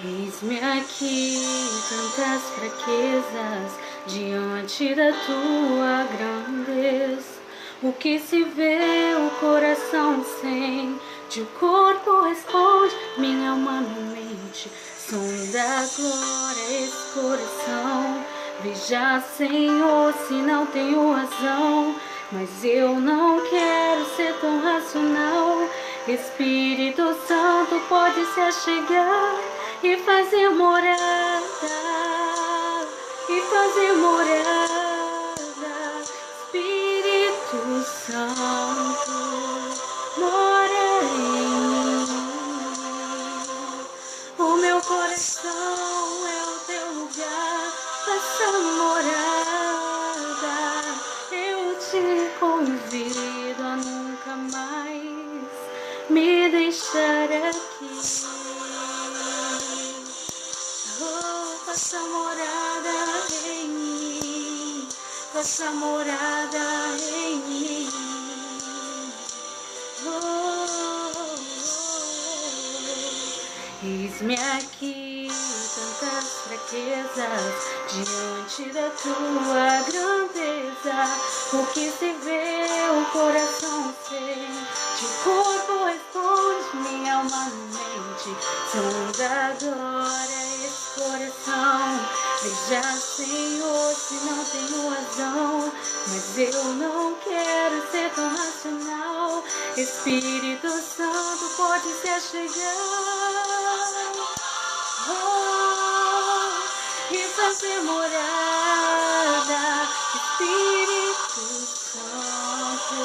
Eis-me aqui, tantas fraquezas diante da tua grandeza. O que se vê, o coração sente, o corpo responde, minha alma não mente. Sonda agora esse coração, veja, Senhor, se não tenho razão. Mas eu não quero ser tão racional. Espírito Santo pode se achegar e fazer morada, e fazer morada. Espírito Santo, mora em mim. O meu coração é o teu lugar, faça morada. Eu te convido a nunca mais me deixar aqui. Oh, faça morada em mim, faça morada em mim. Eis-me aqui, tantas fraquezas diante da tua grandeza. O que se vê, o coração sente, o corpo responde, minha alma não mente. Sonda agora esse coração, veja, Senhor, se não tenho razão. Mas eu não quero ser tão racional. Espírito Santo pode se achegar, oh, e fazer morada. Espírito Santo,